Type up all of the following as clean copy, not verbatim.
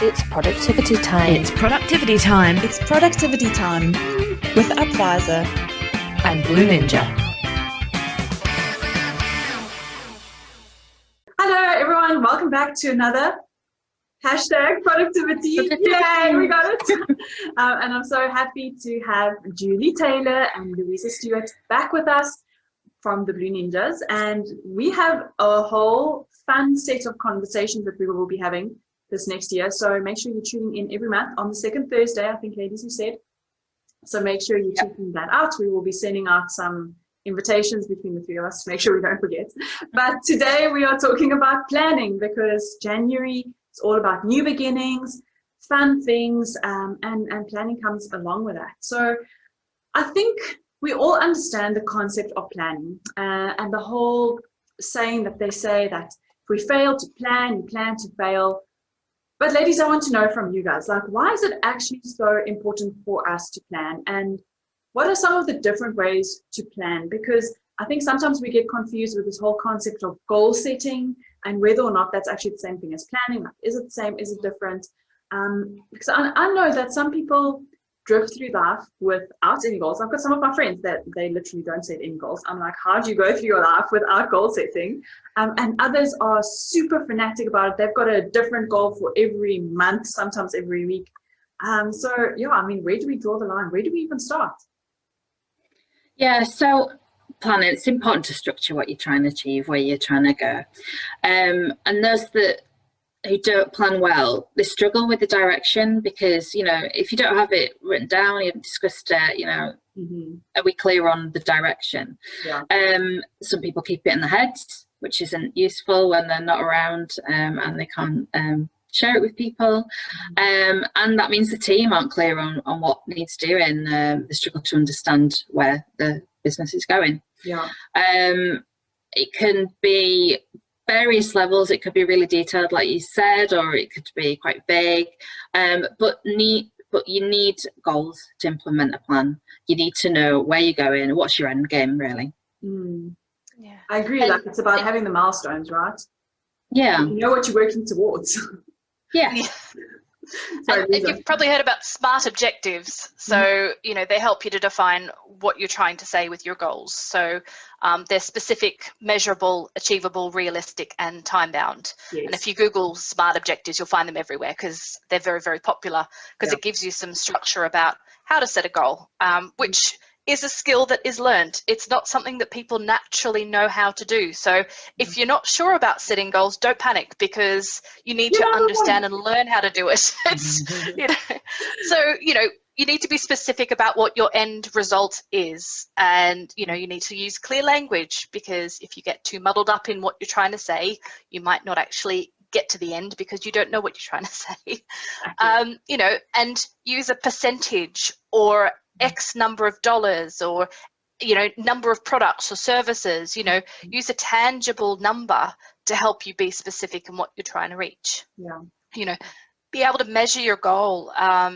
It's productivity time. It's productivity time. It's productivity time with UPvisor and Blue Ninja. Hello everyone, welcome back to another hashtag productivity. Yay, we got it. And I'm so happy to have Julie Taylor and Louisa Stewart back with us from the Blue Ninjas. And we have a whole fun set of conversations that we will be having this next year. So make sure you're tuning in every month on the second Thursday, I think ladies you said. So make sure you're checking that out. We will be sending out some invitations between the three of us to make sure we don't forget. But today we are talking about planning, because January is all about new beginnings, fun things, and planning comes along with that. So I think we all understand the concept of planning and the whole saying that they say that if we fail to plan, you plan to fail. But ladies, I want to know from you guys, like, why is it actually so important for us to plan? And what are some of the different ways to plan? Because I think sometimes we get confused with this whole concept of goal setting and whether or not that's actually the same thing as planning. Like, is it the same? Is it different? Because I know that some people drift through life without any goals. I've got some of my friends that they literally don't set any goals. I'm like, how do you go through your life without goal setting? And others are super fanatic about it. They've got a different goal for every month, sometimes every week. So yeah, I mean, where do we draw the line? Where do we even start? Yeah, so planning, it's important to structure what you're trying to achieve, where you're trying to go. And those who don't plan well, they struggle with the direction, because, you know, if you don't have it written down, you haven't discussed it, you know, are we clear on the direction? Yeah. Some people keep it in their heads, which isn't useful when they're not around and they can't share it with people. And that means the team aren't clear on what needs doing. They struggle to understand where the business is going. Yeah. It can be various levels. It could be really detailed, like you said, or it could be quite vague. But you need goals to implement a plan. You need to know where you're going, what's your end game, really. Yeah, I agree. Like, it's about having the milestones, right? Yeah. You know what you're working towards. Yeah. And you've probably heard about SMART objectives. So, you know, they help you to define what you're trying to say with your goals. So they're specific, measurable, achievable, realistic, and time-bound. Yes. And if you Google SMART objectives, you'll find them everywhere, because they're very, very popular, because it gives you some structure about how to set a goal, which is a skill that is learned. It's not something that people naturally know how to do. So if you're not sure about setting goals, don't panic, because you need to understand and learn how to do it. You know, so, you know, you need to be specific about what your end result is. And, you know, you need to use clear language, because if you get too muddled up in what you're trying to say, you might not actually get to the end, because you don't know what you're trying to say. You know, and use a percentage or X number of dollars, or, you know, number of products or services. You know, use a tangible number to help you be specific in what you're trying to reach. Yeah. You know, be able to measure your goal.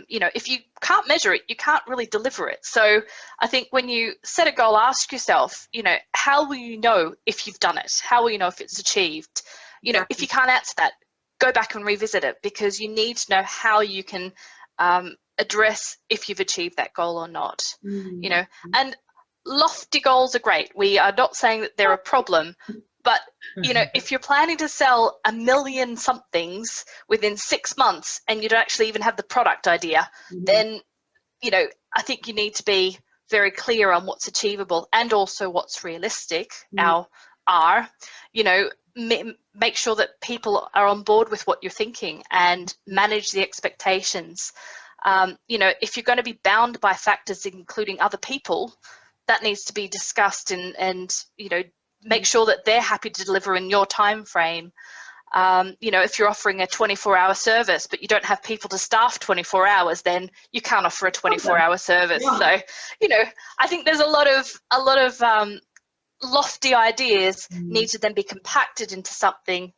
You know, if you can't measure it, you can't really deliver it. So I think when you set a goal, ask yourself, you know, how will you know if you've done it? How will you know if it's achieved? You know, if you can't answer that, go back and revisit it, because you need to know how you can address if you've achieved that goal or not. You know, and lofty goals are great. We are not saying that they're a problem, but, you know, if you're planning to sell 1 million somethings within 6 months and you don't actually even have the product idea, then, you know, I think you need to be very clear on what's achievable and also what's realistic. You know, make sure that people are on board with what you're thinking and manage the expectations. You know, if you're going to be bound by factors including other people, that needs to be discussed and you know, make sure that they're happy to deliver in your time frame. You know, if you're offering a 24-hour service but you don't have people to staff 24 hours, then you can't offer a 24-hour service. So, you know, I think there's a lot of lofty ideas need to then be compacted into something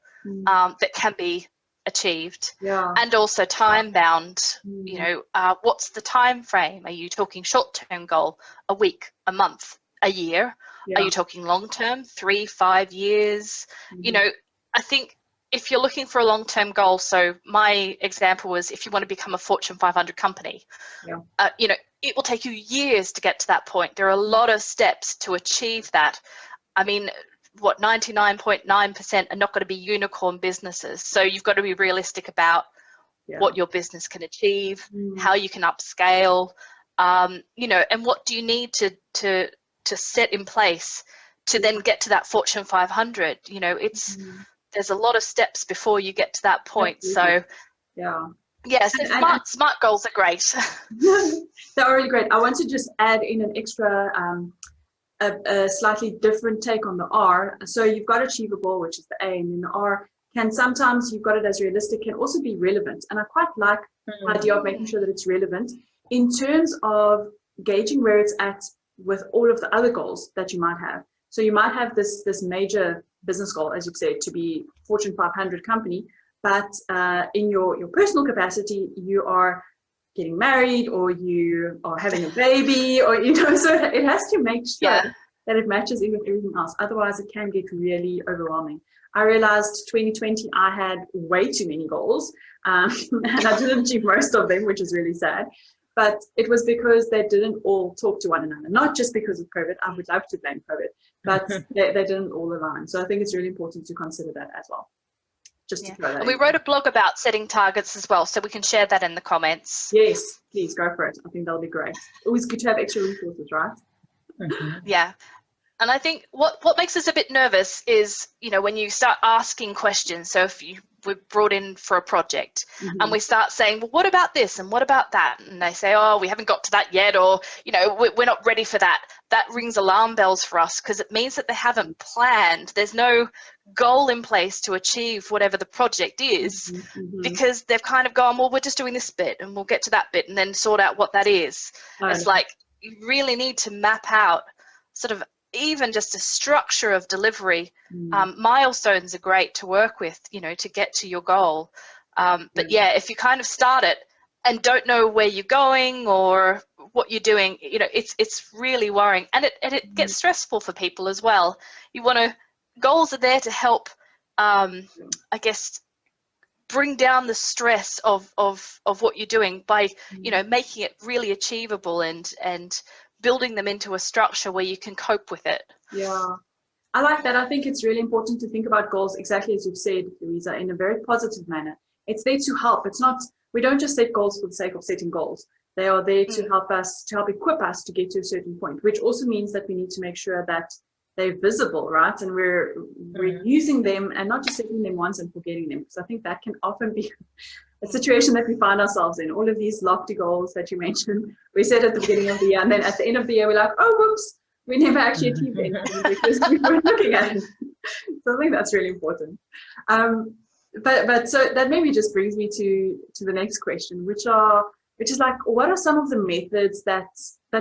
that can be achieved. And also time bound. You know, what's the time frame? Are you talking short-term goal, a week, a month, a year? Are you talking long-term, 3-5 years? You know, I think if you're looking for a long-term goal, so my example was if you want to become a Fortune 500 company, you know, it will take you years to get to that point. There are a lot of steps to achieve that. I mean, what 99.9% are not going to be unicorn businesses. So you've got to be realistic about what your business can achieve, how you can upscale, you know, and what do you need to set in place to then get to that Fortune 500. You know, it's there's a lot of steps before you get to that point. Absolutely. So so smart goals are great. They're really great. I want to just add in an extra a slightly different take on the R. So you've got achievable, which is the A, and then the R can sometimes, you've got it as realistic, can also be relevant. And I quite like the idea of making sure that it's relevant in terms of gauging where it's at with all of the other goals that you might have. So you might have this major business goal, as you've said, to be Fortune 500 company, but in your personal capacity, you are getting married, or you are having a baby, or, you know, so it has to make sure that it matches in with everything else. Otherwise, it can get really overwhelming. I realized 2020, I had way too many goals, and I didn't achieve most of them, which is really sad. But it was because they didn't all talk to one another, not just because of COVID. I would love to blame COVID, but they didn't all align. So I think it's really important to consider that as well. Just to throw that and we wrote a blog about setting targets as well, so we can share that in the comments. Yes, please go for it. I think that'll be great. Always good to have extra resources, right? Yeah. And I think what makes us a bit nervous is, you know, when you start asking questions. So if we're brought in for a project and we start saying, well, what about this and what about that? And they say, oh, we haven't got to that yet, or, you know, we're not ready for that. That rings alarm bells for us, because it means that they haven't planned. There's no goal in place to achieve whatever the project is, because they've kind of gone, well, we're just doing this bit and we'll get to that bit and then sort out what that is. It's like, you really need to map out sort of even just a structure of delivery. Milestones are great to work with, you know, to get to your goal. But yeah, if you kind of start it and don't know where you're going or what you're doing, you know, it's really worrying, and it gets stressful for people as well. Goals are there to help, I guess, bring down the stress of what you're doing by, you know, making it really achievable and building them into a structure where you can cope with it. Yeah, I like that. I think it's really important to think about goals, exactly as you've said, Louisa, in a very positive manner. It's there to help. It's not, we don't just set goals for the sake of setting goals. They are there to help us, to help equip us to get to a certain point, which also means that we need to make sure that they're visible, right? And we're using them and not just setting them once and forgetting them, because I think that can often be a situation that we find ourselves in. All of these lofty goals that you mentioned, we set at the beginning of the year, and then at the end of the year, we're like, oh, whoops, we never actually achieved anything because we weren't looking at it. So I think that's really important. But so that maybe just brings me to the next question, which is like, what are some of the methods that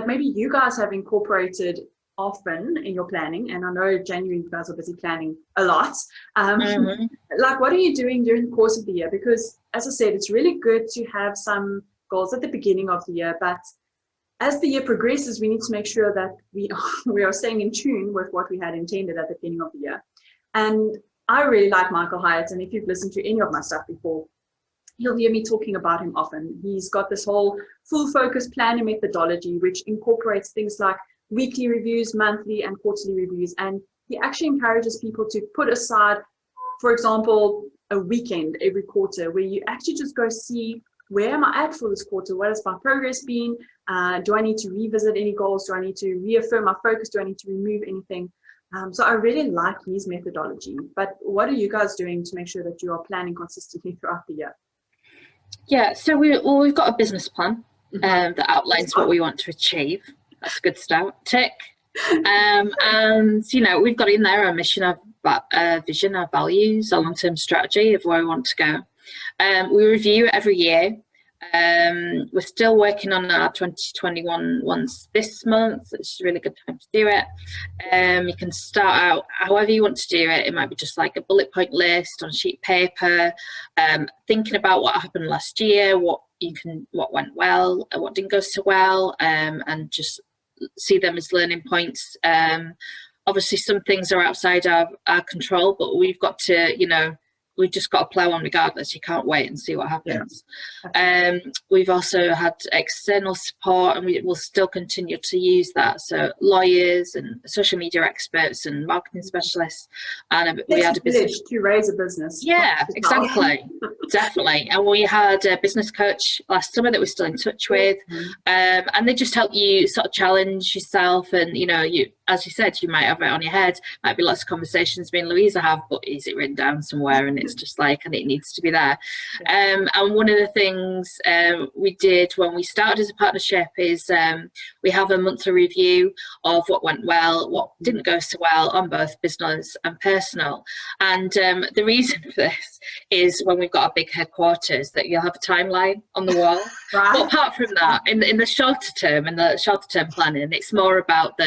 maybe you guys have incorporated often in your planning? And I know January you guys are busy planning a lot. Like, what are you doing during the course of the year? Because as I said, it's really good to have some goals at the beginning of the year, but as the year progresses, we need to make sure that we are staying in tune with what we had intended at the beginning of the year. And I really like Michael Hyatt, and if you've listened to any of my stuff before, you'll hear me talking about him often. He's got this whole full focus planning methodology, which incorporates things like weekly reviews, monthly and quarterly reviews. And he actually encourages people to put aside, for example, a weekend every quarter where you actually just go see, where am I at for this quarter? What has my progress been? Do I need to revisit any goals? Do I need to reaffirm my focus? Do I need to remove anything? So I really like his methodology. But what are you guys doing to make sure that you are planning consistently throughout the year? Yeah, so we've got a business plan that outlines what we want to achieve. That's a good start. Tick. And, you know, we've got in there our mission, our vision, our values, our long-term strategy of where we want to go. We review it every year. We're still working on our 2021 ones this month. It's a really good time to do it. You can start out however you want to do it. It might be just like a bullet point list on a sheet of paper, thinking about what happened last year, what went well, what didn't go so well, and just see them as learning points. Obviously some things are outside our control, but we've got to, you know, we've just got to plow on regardless. You can't wait and see what happens. We've also had external support, and we will still continue to use that. So lawyers and social media experts and marketing specialists, and we had a business to raise a business. Yeah, exactly. Definitely. And we had a business coach last summer that we're still in touch with, and they just help you sort of challenge yourself. And you, as you said, you might have it on your head, might be lots of conversations me and Louisa have, but is it written down somewhere? And it's just like, and it needs to be there. And one of the things we did when we started as a partnership is we have a monthly review of what went well, what didn't go so well on both business and personal. And the reason for this is when we've got a big headquarters, that you'll have a timeline on the wall. But apart from that, in the shorter term, planning, it's more about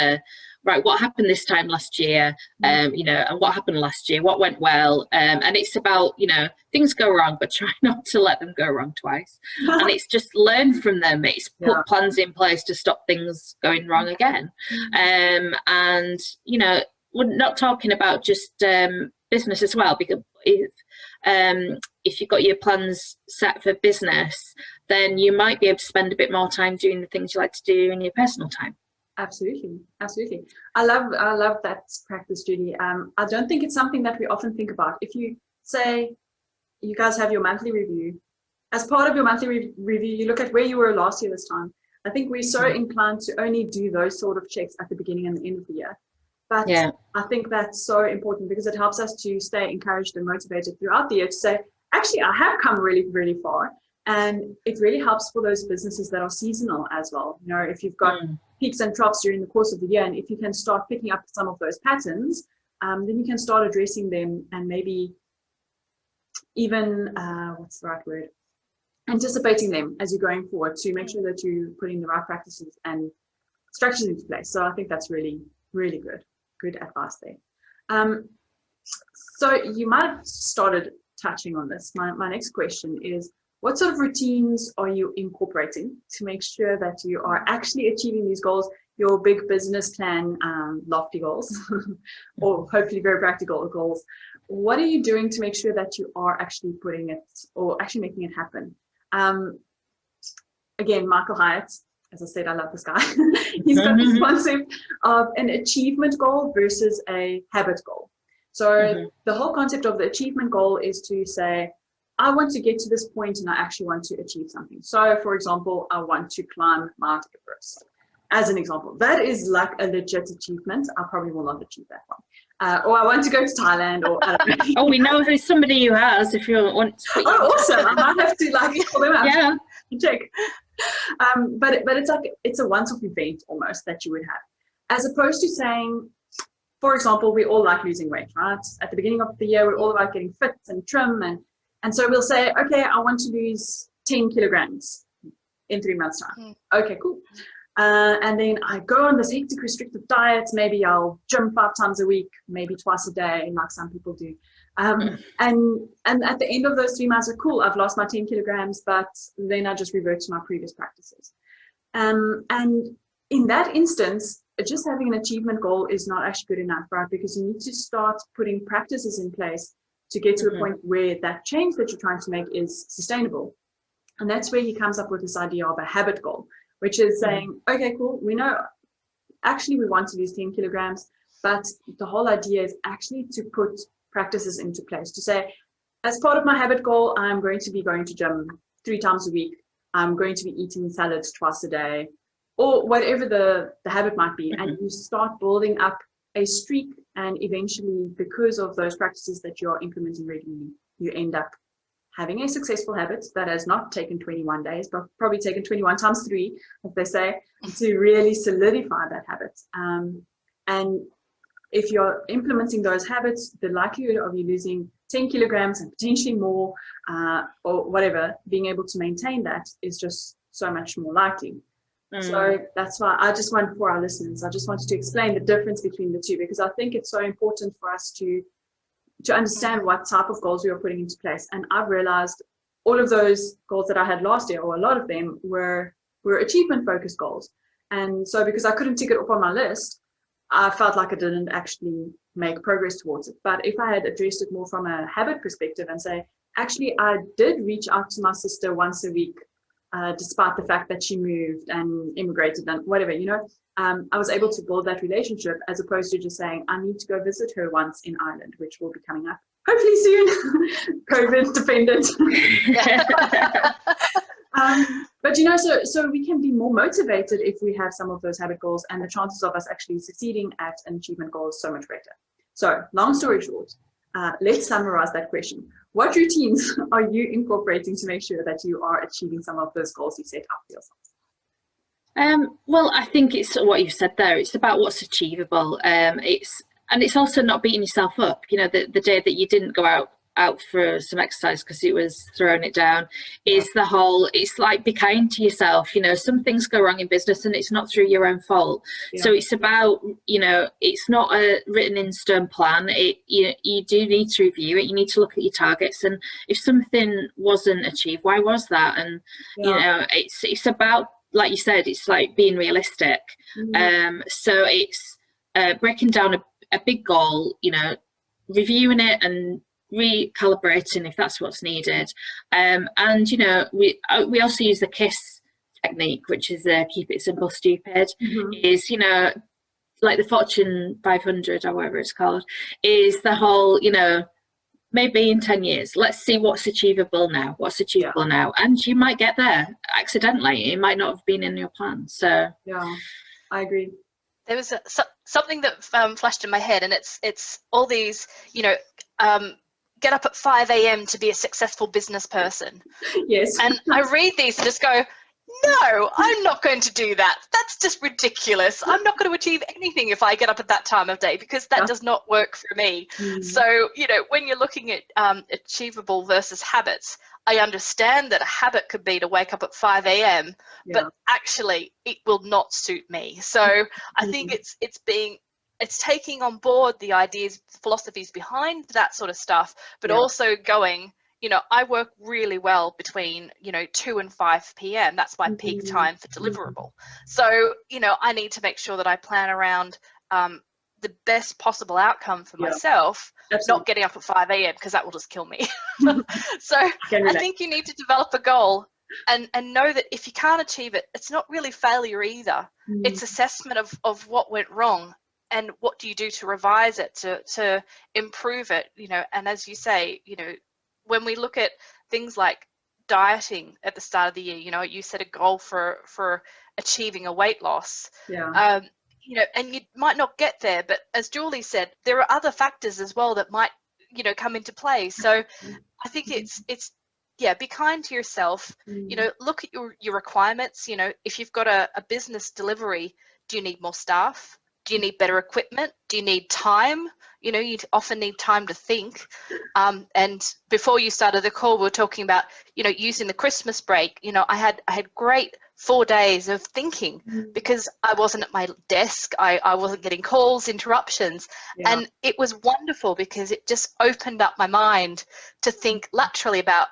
what happened this time last year, and what happened last year, what went well, and it's about, things go wrong, but try not to let them go wrong twice. And it's just learn from them. It's put plans in place to stop things going wrong again. And, we're not talking about just business as well, because if you've got your plans set for business, then you might be able to spend a bit more time doing the things you like to do in your personal time. Absolutely. I love that practice, Judy. I don't think it's something that we often think about. If you say you guys have your monthly review, as part of your monthly review, you look at where you were last year this time. I think we're so inclined to only do those sort of checks at the beginning and the end of the year. But I think that's so important because it helps us to stay encouraged and motivated throughout the year to say, actually, I have come really, really far. And it really helps for those businesses that are seasonal as well. If you've got peaks and troughs during the course of the year, and if you can start picking up some of those patterns, then you can start addressing them and maybe even, anticipating them as you're going forward to make sure that you're putting the right practices and structures into place. So I think that's really, really good. Good advice there. So you might have started touching on this. My next question is, what sort of routines are you incorporating to make sure that you are actually achieving these goals, your big business plan, lofty goals, or hopefully very practical goals? What are you doing to make sure that you are actually putting it or actually making it happen? Again, Michael Hyatt, as I said, I love this guy. He's got this concept of an achievement goal versus a habit goal. So the whole concept of the achievement goal is to say, I want to get to this point and I actually want to achieve something. So, for example, I want to climb Mount Everest. As an example, that is like a legit achievement. I probably will not achieve that one. Or I want to go to Thailand. Or I don't know. Oh, we know who's somebody who has. If you want to. Oh, awesome! I might have to call them out. Yeah. Check. But it's a once-off event almost that you would have, as opposed to saying, for example, we all like losing weight, right? At the beginning of the year, we're all about getting fit and trim and so we'll say, okay, I want to lose 10 kilograms in 3 months' time. Okay, cool. And then I go on this hectic restrictive diet. Maybe I'll gym 5 times a week, maybe twice a day, like some people do. And at the end of those 3 months, cool, I've lost my 10 kilograms, but then I just revert to my previous practices. And in that instance, just having an achievement goal is not actually good enough, right? Because you need to start putting practices in place to get to a point where that change that you're trying to make is sustainable. And that's where he comes up with this idea of a habit goal, which is saying, okay, cool, we know actually we want to lose 10 kilograms, but the whole idea is actually to put practices into place to say, as part of my habit goal, I'm going to be going to gym 3 times a week. I'm going to be eating salads twice a day, or whatever the habit might be. And you start building up a streak, and eventually, because of those practices that you're implementing regularly, you end up having a successful habit that has not taken 21 days, but probably taken 21 times 3, as they say, to really solidify that habit. And if you're implementing those habits, the likelihood of you losing 10 kilograms and potentially more, or whatever, being able to maintain that is just so much more likely. So that's why I just want, for our listeners, I just wanted to explain the difference between the two, because I think it's so important for us to understand what type of goals we are putting into place. And I've realized all of those goals that I had last year, or a lot of them, were achievement focused goals. And so because I couldn't tick it off on my list, I felt like I didn't actually make progress towards it. But if I had addressed it more from a habit perspective and say, actually, I did reach out to my sister once a week, despite the fact that she moved and immigrated and whatever, I was able to build that relationship as opposed to just saying, I need to go visit her once in Ireland, which will be coming up hopefully soon, COVID dependent. But so we can be more motivated if we have some of those habit goals, and the chances of us actually succeeding at an achievement goal is so much greater. So long story short, let's summarize that question. What routines are you incorporating to make sure that you are achieving some of those goals you set up for yourself? Well, I think it's what you said there. It's about what's achievable. It's also not beating yourself up. The day that you didn't go out for some exercise because it was throwing it down is the whole. It's like, be kind to yourself. Some things go wrong in business and it's not through your own fault. Yeah. So it's about, it's not a written in stone plan. You do need to review it. You need to look at your targets, and if something wasn't achieved, why was that? And it's about, like you said, it's like being realistic. So it's breaking down a big goal, reviewing it and recalibrating if that's what's needed. And we also use the KISS technique, which is keep it simple, stupid. Is like the Fortune 500 or whatever it's called, is the whole maybe in 10 years, let's see what's achievable now, and you might get there accidentally. It might not have been in your plan. So yeah, I agree. There was something that flashed in my head, and it's all these, get up at 5 a.m. to be a successful business person. Yes. And I read these and just go, no, I'm not going to do that. That's just ridiculous. I'm not going to achieve anything if I get up at that time of day, because that does not work for me. So, when you're looking at achievable versus habits, I understand that a habit could be to wake up at 5 a.m., but actually it will not suit me. So I think it's taking on board the ideas, philosophies behind that sort of stuff, but also going, I work really well between, 2 and 5 p.m. That's my peak time for deliverable. So, I need to make sure that I plan around the best possible outcome for myself, not getting up at 5 a.m. because that will just kill me. So I think you need to develop a goal and know that if you can't achieve it, it's not really failure either. It's assessment of what went wrong. And what do you do to revise it, to improve it, and as you say, when we look at things like dieting at the start of the year, you set a goal for achieving a weight loss, and you might not get there, but as Julie said, there are other factors as well that might, come into play. So I think it's be kind to yourself, look at your requirements. If you've got a business delivery, do you need more staff? Do you need better equipment? Do you need time? You often need time to think. And before you started the call, we were talking about, using the Christmas break. I had great 4 days of thinking because I wasn't at my desk. I wasn't getting calls, interruptions. And it was wonderful because it just opened up my mind to think laterally about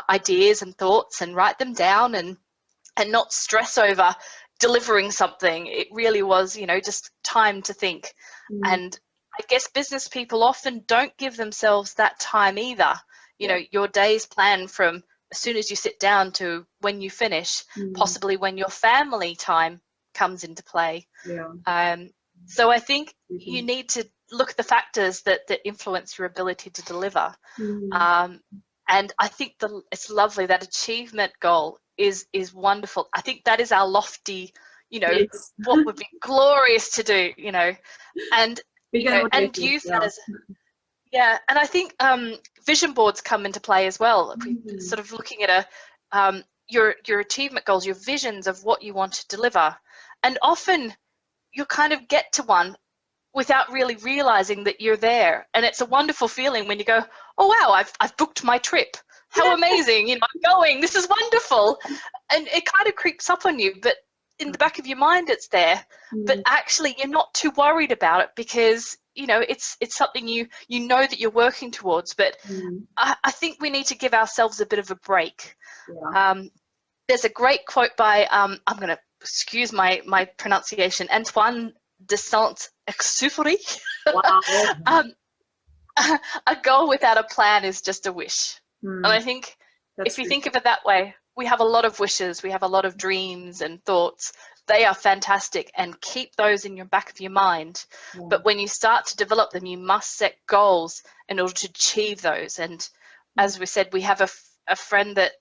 ideas and thoughts and write them down and not stress over delivering something. It really was, just time to think. And I guess business people often don't give themselves that time either. Your day's plan from as soon as you sit down to when you finish, possibly when your family time comes into play. So I think you need to look at the factors that influence your ability to deliver. And I think it's lovely, that achievement goal is wonderful. I think that is our lofty, what would be glorious to do, and and use that as and I think vision boards come into play as well. Sort of looking at your achievement goals, your visions of what you want to deliver, and often you kind of get to one without really realizing that you're there. And it's a wonderful feeling when you go, oh wow, I've booked my trip. How amazing, I'm going, this is wonderful. And it kind of creeps up on you, but in the back of your mind it's there. But actually you're not too worried about it because, it's something you know that you're working towards. But I think we need to give ourselves a bit of a break. There's a great quote by, I'm going to excuse my pronunciation, Antoine de Saint-Exupery. Wow. A goal without a plan is just a wish. And I think if you think of it that way, we have a lot of wishes, we have a lot of dreams and thoughts. They are fantastic, and keep those in your back of your mind. But when you start to develop them, you must set goals in order to achieve those. And as we said, we have a friend that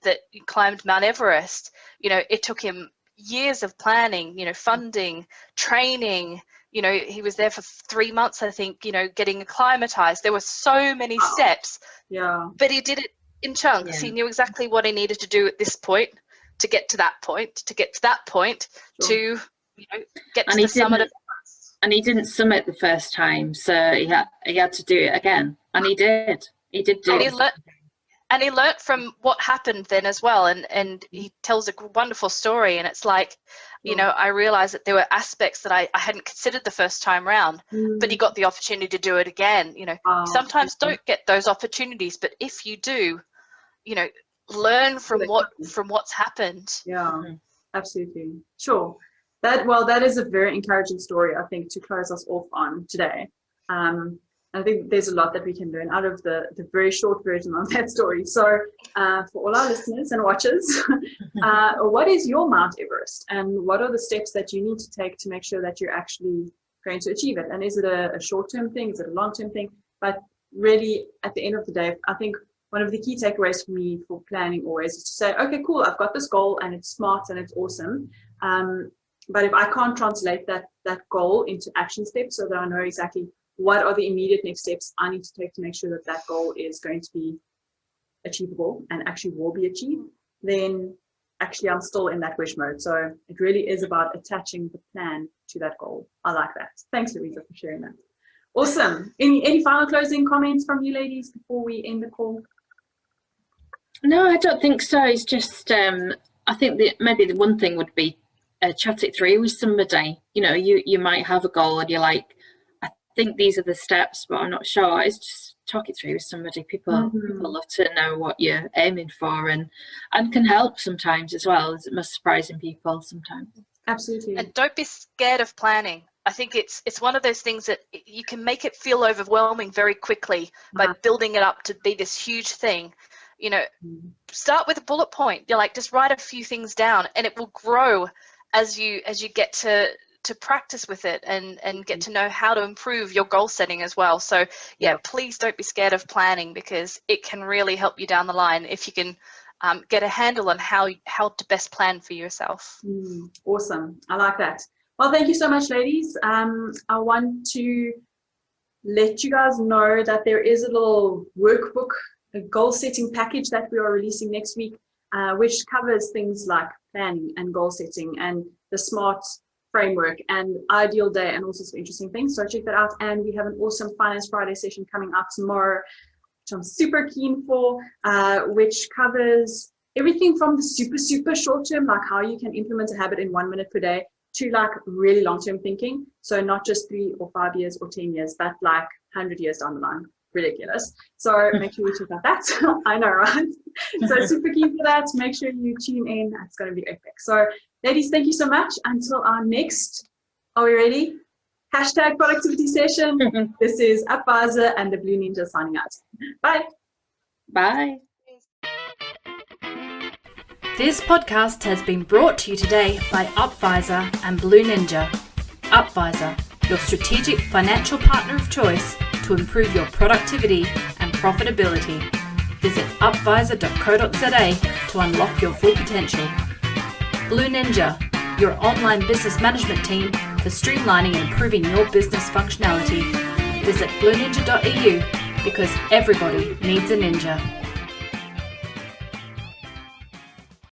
climbed Mount Everest. You know, it took him years of planning, you know, funding, training. You know, he was there for 3 months, I think, you know, getting acclimatized. There were so many steps, but he did it in chunks. He knew exactly what he needed to do at this point to get to that point, to, you know, get to the summit of Everest. And he didn't summit the first time, so he had to do it again, and he did. He did do it. And he learnt from what happened then as well. And he tells a wonderful story. And it's like, you know, I realized that there were aspects that I hadn't considered the first time round, but he got the opportunity to do it again. You know, sometimes don't get those opportunities, but if you do, you know, learn from what's happened. Yeah, absolutely. Sure. That is a very encouraging story, I think, to close us off on today. I think there's a lot that we can learn out of the very short version of that story. So for all our listeners and watchers, what is your Mount Everest, and what are the steps that you need to take to make sure that you're actually going to achieve it? And is it a short-term thing? Is it a long-term thing? But really, at the end of the day, I think one of the key takeaways for me for planning always is to say, okay, cool, I've got this goal and it's smart and it's awesome. But if I can't translate that goal into action steps so that I know exactly what are the immediate next steps I need to take to make sure that that goal is going to be achievable and actually will be achieved, then actually I'm still in that wish mode. So it really is about attaching the plan to that goal. I like that. Thanks, Louisa, for sharing that. Awesome. Any final closing comments from you ladies before we end the call? No, I don't think so. It's just, I think that maybe the one thing would be chat it through with somebody. You know, you might have a goal and you're like, I think these are the steps, but I'm not sure. It's just talk it through with somebody. People love to know what you're aiming for, and can help sometimes as well. It must surprising people sometimes. Absolutely. And don't be scared of planning. I think it's one of those things that you can make it feel overwhelming very quickly by building it up to be this huge thing. You know, start with a bullet point. You're like, just write a few things down, and it will grow as you get to practice with it and get to know how to improve your goal setting as well. So yeah, please don't be scared of planning, because it can really help you down the line if you can get a handle on how to best plan for yourself. Awesome. I like that. Well, thank you so much, ladies. I want to let you guys know that there is a little workbook, a goal setting package that we are releasing next week, which covers things like planning and goal setting and the SMART framework and ideal day and all sorts of interesting things. So check that out. And we have an awesome Finance Friday session coming up tomorrow, which I'm super keen for, which covers everything from the super short term, like how you can implement a habit in 1 minute per day, to like really long-term thinking. So not just 3 or 5 years or 10 years, but like 100 years down the line. Ridiculous. So make sure you check out that. I know, right? So super keen for that. Make sure you tune in. It's going to be epic. So ladies, thank you so much. Until our next, are we ready? Hashtag productivity session. This is UPvisor and the Blue Ninja signing out. Bye. Bye. This podcast has been brought to you today by UPvisor and Blue Ninja. UPvisor, your strategic financial partner of choice to improve your productivity and profitability. Visit upvisor.co.za to unlock your full potential. Blue Ninja, your online business management team for streamlining and improving your business functionality. Visit blueninja.eu, because everybody needs a ninja.